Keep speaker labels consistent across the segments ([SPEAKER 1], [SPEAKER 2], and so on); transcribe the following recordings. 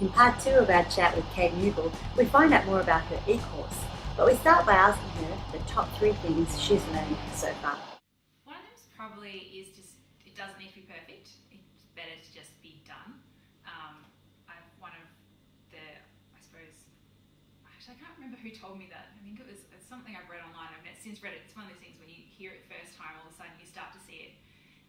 [SPEAKER 1] In part two of our chat with Kate Muegel, we find out more about her ecourse, but we start by asking her the top three things she's learned so far.
[SPEAKER 2] One of them probably is just it doesn't need to be perfect. It's better to just be done. One of the, I suppose, actually I can't remember who told me that. I think it's something I've read online. I've since read it. It's one of those things when you hear it first time, all of a sudden you start to see it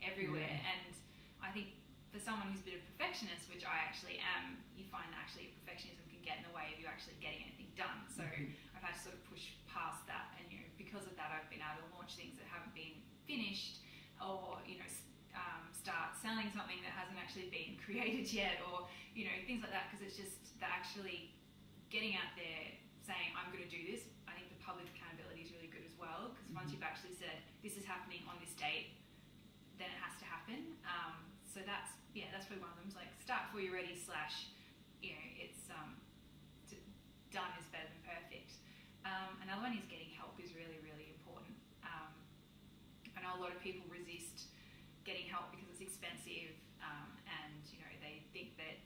[SPEAKER 2] everywhere. And I think for someone who's a bit of a perfectionist, which I actually am, you find that actually perfectionism can get in the way of you actually getting anything done. So I've had to sort of push past that, and because of that, I've been able to launch things that haven't been finished, or start selling something that hasn't actually been created yet, or things like that, because it's just that actually getting out there saying I'm going to do this. I think the public accountability is really good as well, because once you've actually said this is happening on this date, then it has to happen. So that's probably one of them. Is like start before you're ready. Slash, it's done is better than perfect. Another one is getting help is really really important. I know a lot of people resist getting help because it's expensive, and they think that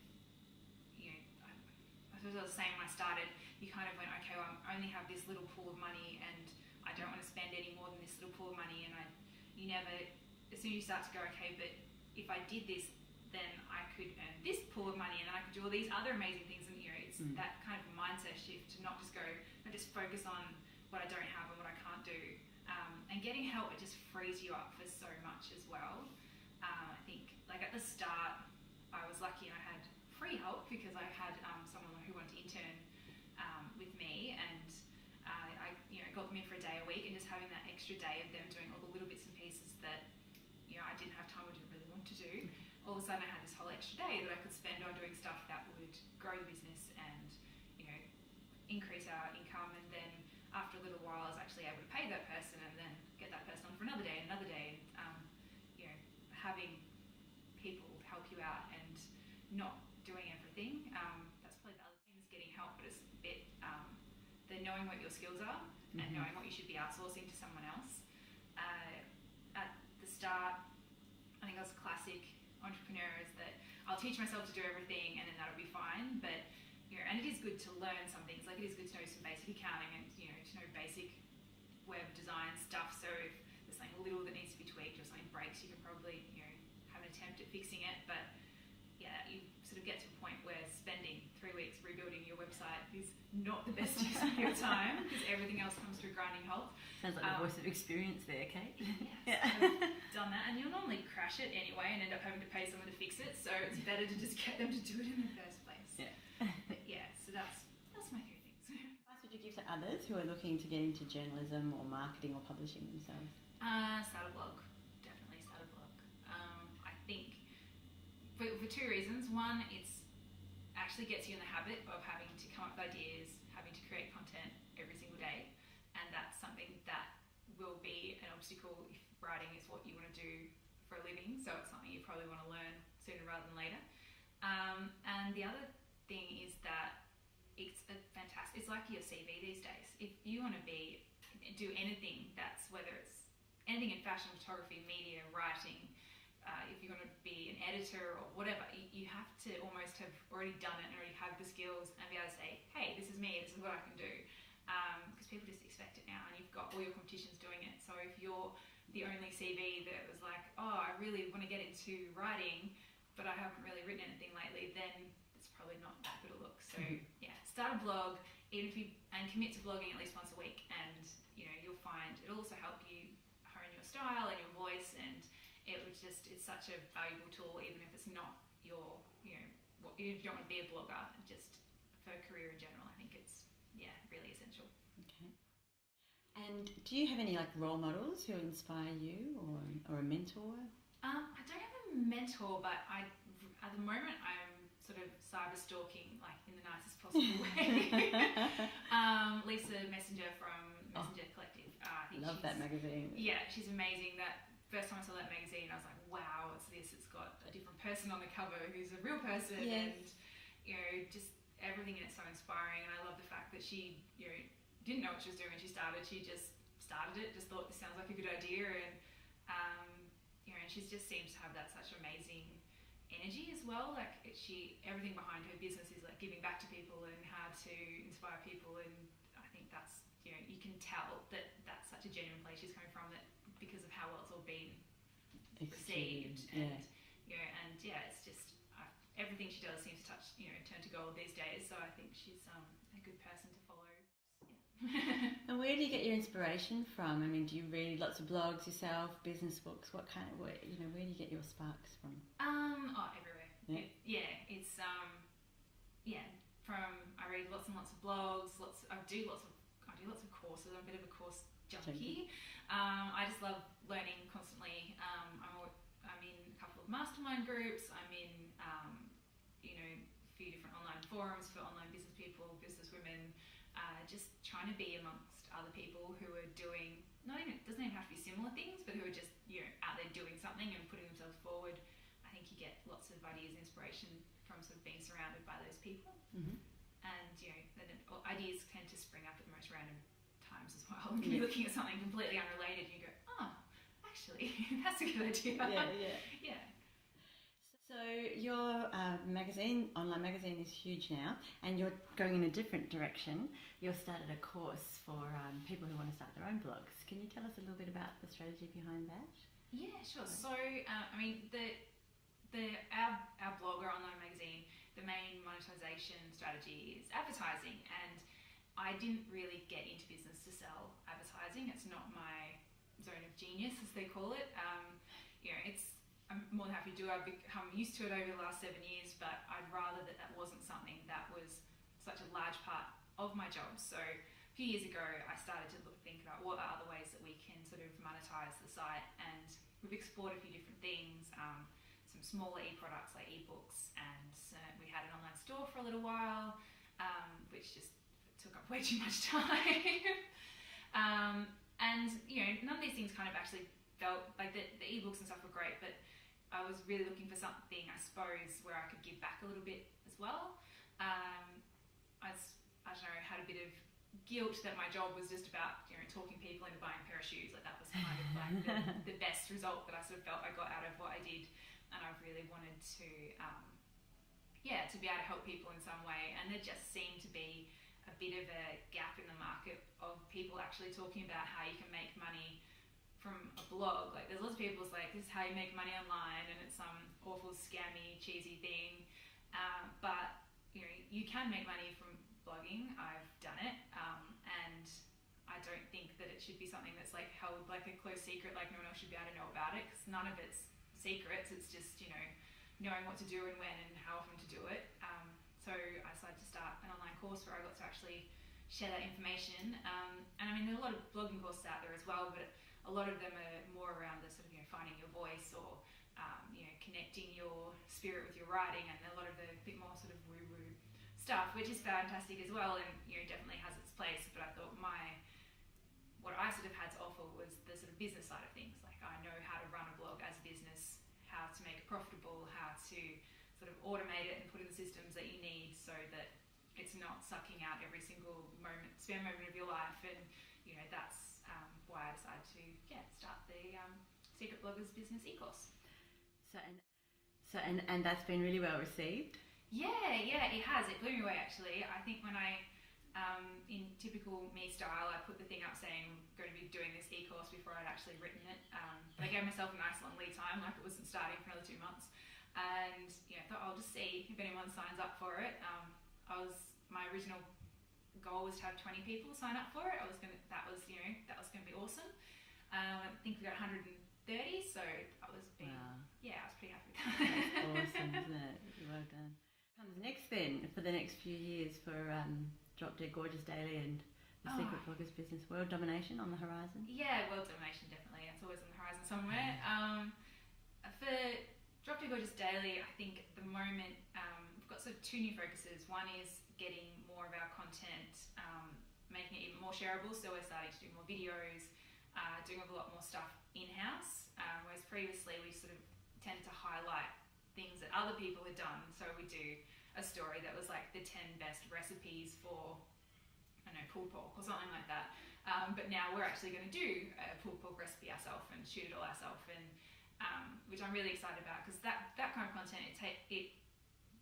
[SPEAKER 2] I suppose I was saying when I started, you kind of went, okay, well, I only have this little pool of money, and I don't want to spend any more than this little pool of money, and you never, as soon as you start to go, okay, but if I did this, then I could earn this pool of money, and then I could do all these other amazing things, and it's that kind of mindset shift to not just focus on what I don't have and what I can't do. And getting help, it just frees you up for so much as well. I think, like at the start, I was lucky and I had free help because I had someone who wanted to intern with me, and I got them in for a day a week, and just having that extra day of them doing all the little bits and pieces that I didn't have time or didn't really want to do. All of a sudden, I had this whole extra day that I could spend on doing stuff that would grow the business and increase our income. And then after a little while, I was actually able to pay that person and then get that person on for another day and another day. Having people help you out and not doing everything. That's probably the other thing, is getting help, but it's a bit the knowing what your skills are and knowing what you should be outsourcing to someone else. At the start, I think I was a classic entrepreneur, is that I'll teach myself to do everything and then that'll be fine. But and it is good to learn some things. Like it is good to know some basic accounting and to know basic web design stuff. So if there's something little that needs to be tweaked or something breaks, you can probably have an attempt at fixing it. But yeah, you sort of get to a point where spending 3 weeks rebuilding your website is not the best use of your time, because everything else comes to a grinding halt.
[SPEAKER 1] Sounds like the voice of experience there, Kate.
[SPEAKER 2] Yeah. So I've done that, and you'll normally crash it anyway and end up having to pay someone to fix it. So it's better to just get them to do it in the first place.
[SPEAKER 1] Yeah.
[SPEAKER 2] But yeah, so that's my 3 things.
[SPEAKER 1] What advice would you give to others who are looking to get into journalism or marketing or publishing themselves?
[SPEAKER 2] Start a blog. Definitely start a blog. I think for 2 reasons. One, it's actually gets you in the habit of having to come up with ideas, having to create content every single day, and that's something that will be an obstacle if writing is what you want to do for a living. So it's something you probably want to learn sooner rather than later. And the other thing is that it's it's like your CV these days. If you want to do anything, whether it's anything in fashion, photography, media, writing, if you're going to be an editor or whatever, you have to almost have already done it and already have the skills and be able to say, hey, this is me, this is what I can do. Because people just expect it now, and you've got all your competitions doing it. So if you're the only CV that was like, oh, I really want to get into writing, but I haven't really written anything lately, then it's probably not that good a look. So yeah, start a blog, and commit to blogging at least once a week, and you'll find it'll also help you hone your style and your voice, and it's such a valuable tool, even if it's not your what you don't want to be a blogger, just for a career in general. I think it's really essential.
[SPEAKER 1] Okay. And do you have any role models who inspire you, or a mentor?
[SPEAKER 2] I don't have a mentor, but at the moment I'm sort of cyber stalking, in the nicest possible way. Lisa Messenger from Messenger Collective. I think
[SPEAKER 1] love that magazine.
[SPEAKER 2] Yeah, she's amazing. That first time I saw that magazine, I was like, wow, what's this? It's got a different person on the cover who's a real person,
[SPEAKER 1] yes.
[SPEAKER 2] And just everything in it's so inspiring. And I love the fact that she didn't know what she was doing when she started. She just started it, just thought this sounds like a good idea, and and she just seems to have that such amazing energy as well. Like everything behind her business is like giving back to people and how to inspire people, and I think that's, you can tell that that's such a genuine place she's coming from, that because of how well it's all been received, and it's just everything she does seems to touch, turn to gold these days. So I think she's a good person to follow.
[SPEAKER 3] And where do you get your inspiration from? I mean, do you read lots of blogs yourself, business books? What kind of, where do you get your sparks from?
[SPEAKER 2] Everywhere. It's from, I read lots and lots of blogs. I do lots of courses. I'm a bit of a course junkie. I just love learning constantly. I'm in a couple of mastermind groups. I'm in a few different online forums for online business people, business women. Just trying to be amongst other people who are doing, it doesn't even have to be similar things, but who are just, out there doing something and putting themselves forward. I think you get lots of ideas and inspiration from sort of being surrounded by those people.
[SPEAKER 3] Mm-hmm.
[SPEAKER 2] And, then ideas tend to spring up at the most random times as well. You can be looking at something completely unrelated and you go, oh, actually, that's a good idea. Yeah.
[SPEAKER 3] So your online magazine is huge now, and you're going in a different direction. You've started a course for people who want to start their own blogs. Can you tell us a little bit about the strategy behind that?
[SPEAKER 2] Yeah, sure. So, our blog or online magazine, the main monetization strategy is advertising, and I didn't really get into business to sell advertising. It's not my zone of genius, as they call it. I'm more than happy to do it. I've become used to it over the last 7 years, but I'd rather that wasn't something that was such a large part of my job. So a few years ago, I started to think about what are other ways that we can sort of monetize the site, and we've explored a few different things, some smaller e-products like ebooks, and we had an online store for a little while, which just took up way too much time. And none of these things kind of actually felt like the ebooks and stuff were great, but I was really looking for something, I suppose, where I could give back a little bit as well. I don't know, had a bit of guilt that my job was just about talking people into buying a pair of shoes. Like that was kind of like the best result that I sort of felt I got out of what I did, and I really wanted to to be able to help people in some way. And there just seemed to be a bit of a gap in the market of people actually talking about how you can make money from a blog. Like there's lots of people who's like, this is how you make money online, and it's some awful scammy cheesy thing, but you can make money from blogging. I've done it, and I don't think that it should be something that's like held like a close secret, like no one else should be able to know about it, because none of it's secrets. It's just knowing what to do and when and how often to do it. So I decided to start an online course where I got to actually share that information, and I mean there are a lot of blogging courses out there as well, but a lot of them are more around the sort of finding your voice, or connecting your spirit with your writing, and a lot of the bit more sort of woo-woo stuff, which is fantastic as well, and definitely has its place. But I thought what I sort of had to offer was the sort of business side of things. Like I know how to run a blog as a business, how to make it profitable, how to sort of automate it and put in the systems that you need so that it's not sucking out every single spare moment of your life. And that's why I decided to start the Secret Bloggers Business e-course.
[SPEAKER 3] And that's been really well received.
[SPEAKER 2] Yeah, it has. It blew me away actually. I think when I, in typical me style, I put the thing up saying I'm going to be doing this e-course before I'd actually written it. But I gave myself a nice long lead time, like it wasn't starting for another 2 months. And I thought I'll just see if anyone signs up for it. My original goal was to have 20 people sign up for it. That was going to be awesome. I think we got 130, so I was I was pretty happy with that.
[SPEAKER 3] That's awesome, isn't it? Well done. What comes next then for the next few years for Drop Dead Gorgeous Daily and the Secret Bloggers Business? World domination on the horizon?
[SPEAKER 2] Yeah, world domination definitely. It's always on the horizon somewhere. For Drop Dead Gorgeous Daily, I think at the moment we've got sort of 2 new focuses. One is getting more of our content, making it even more shareable. So we're starting to do more videos, doing a lot more stuff in-house, whereas previously we sort of tend to highlight things that other people had done. So we do a story that was like the 10 best recipes for, I don't know, pulled pork or something like that. But now we're actually going to do a pulled pork recipe ourselves and shoot it all ourselves, and which I'm really excited about, because that kind of content, it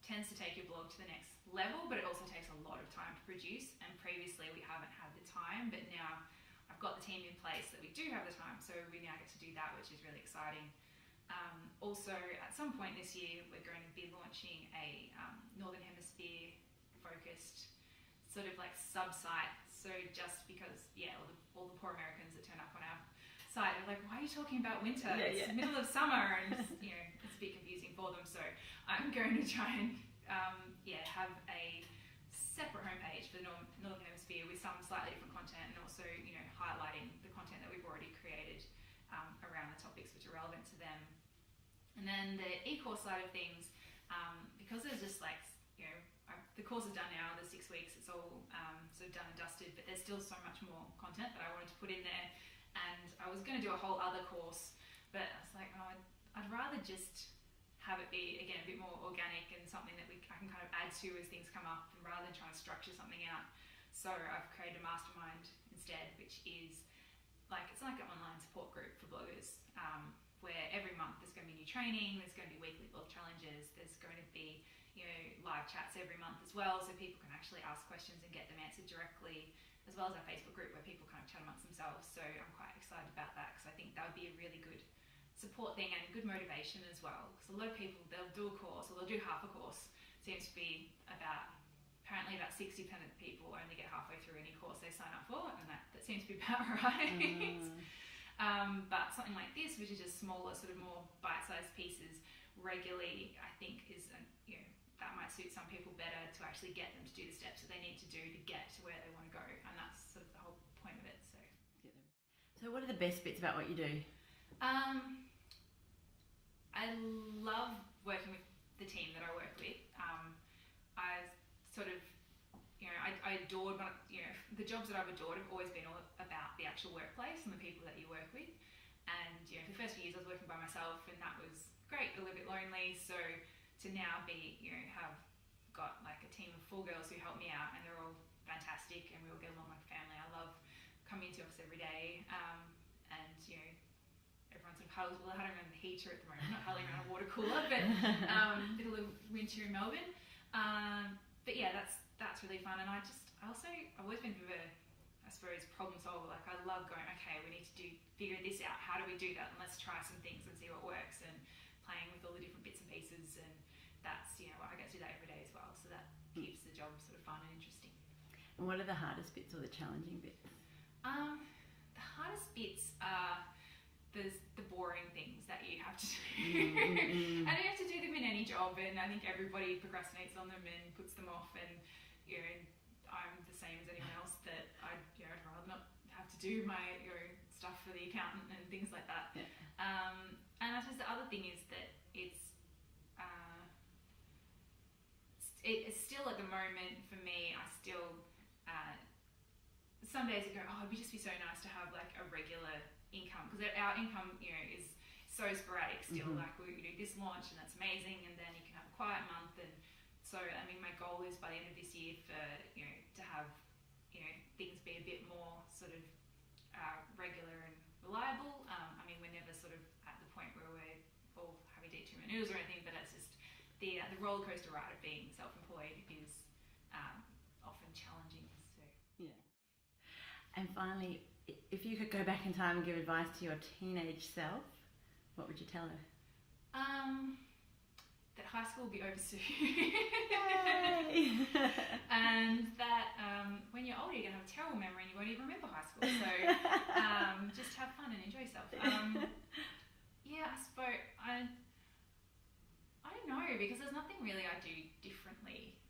[SPEAKER 2] tends to take your blog to the next level, but it also takes a lot of time to produce, and previously we haven't had the time, but now I've got the team in place that we do have the time, so we now get to do that, which is really exciting. Also, at some point this year, we're going to be launching a Northern Hemisphere focused sort of like sub-site, so just because, all the poor Americans that turn up on our site are like, why are you talking about winter? It's the middle of summer, and it's a bit confusing for them. So I'm going to try and have a separate homepage for the Northern Hemisphere with some slightly different content, and also highlighting the content that we've already created around the topics which are relevant to them. And then the ecourse side of things, because there's just like the course is done now, the 6 weeks, it's all sort of done and dusted, but there's still so much more content that I wanted to put in there. And I was going to do a whole other course, but I was like, I'd rather just have it be, again, a bit more organic and something that I can kind of add to as things come up, and rather than trying to structure something out. So I've created a mastermind instead, which is it's like an online support group for bloggers, where every month there's going to be new training, there's going to be weekly blog challenges, there's going to be live chats every month as well, so people can actually ask questions and get them answered directly, as well as our Facebook group where people kind of chat amongst themselves. So I'm quite excited about that, because I think that would be a really good support thing and good motivation as well. Because a lot of people, they'll do a course or they'll do half a course. Seems to be apparently about 60% of people only get halfway through any course they sign up for, and that seems to be about right. But something like this, which is just smaller, sort of more bite-sized pieces regularly, I think is that might suit some people better, to actually get them to do the steps that they need to do to get to where they want to go, and that's sort of the whole point of it.
[SPEAKER 3] So what are the best bits about what you do?
[SPEAKER 2] I love working with the team that I work with. I sort of, I adored the jobs that I've adored have always been all about the actual workplace and the people that you work with. And for the first few years I was working by myself, and that was great, a little bit lonely. So to now be, have got like a team of 4 girls who help me out, and they're all fantastic, and we all get along like family. I love coming into the office every day, and everyone sort of huddles. Well, I don't remember the heater at the moment, not huddling around a water cooler, but a little winter in Melbourne. But yeah, that's really fun, and I've always been a bit of a, I suppose, problem solver. Like, I love going, okay, we need to figure this out. How do we do that? And let's try some things and see what works, and playing with all the different bits and pieces. And that's, I get to do that every day as well. So that keeps the job sort of fun and interesting.
[SPEAKER 3] And what are the hardest bits or the challenging bits?
[SPEAKER 2] The hardest bits are the boring things that you have to do. And you have to do them in any job, and I think everybody procrastinates on them and puts them off, and I'm the same as anyone else, that I'd rather not have to do my stuff for the accountant and things like that.
[SPEAKER 3] Yeah.
[SPEAKER 2] And I suppose the other thing is that it's still at the moment for me, I still some days I go, it'd just be so nice to have like a regular income, because our income is so sporadic still. Like, we do this launch and that's amazing, and then you can have a quiet month. And so I mean, my goal is by the end of this year for to have things be a bit more sort of regular and reliable. I mean, we're never sort of at the point where we're all having to eat too many noodles or anything, but it's just the roller coaster ride of being self-employed is often challenging. So
[SPEAKER 3] yeah. And finally, if you could go back in time and give advice to your teenage self, what would you tell her?
[SPEAKER 2] That high school will be over soon.
[SPEAKER 3] Yay!
[SPEAKER 2] And that when you're older, you're going to have a terrible memory and you won't even remember high school. So just have fun and enjoy yourself. I suppose, I don't know, because there's nothing really I do differently.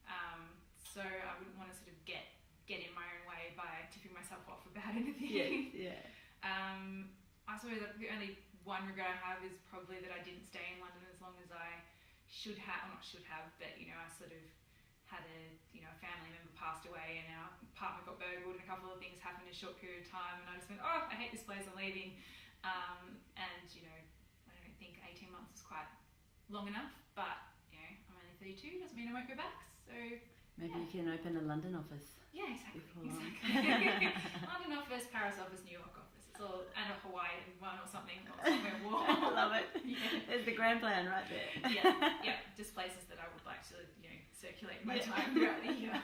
[SPEAKER 2] So I wouldn't want to sort of get in my own way by tipping myself off about anything.
[SPEAKER 3] Yeah.
[SPEAKER 2] I suppose that the only one regret I have is probably that I didn't stay in London as long as I should have, or not should have, but I sort of had a family member passed away, and our apartment got burgled, and a couple of things happened in a short period of time, and I just went, I hate this place, I'm leaving. And I don't think 18 months is quite long enough, but I'm only 32, doesn't mean I won't go back. So
[SPEAKER 3] maybe you can open a London office.
[SPEAKER 2] Yeah, exactly.
[SPEAKER 3] Before long.
[SPEAKER 2] London office, Paris office, New York office. and a Hawaiian one or something, or somewhere warm.
[SPEAKER 3] I love it.
[SPEAKER 2] Yeah.
[SPEAKER 3] There's the grand plan right there.
[SPEAKER 2] Yeah, just places that I would like to, circulate my time throughout the year.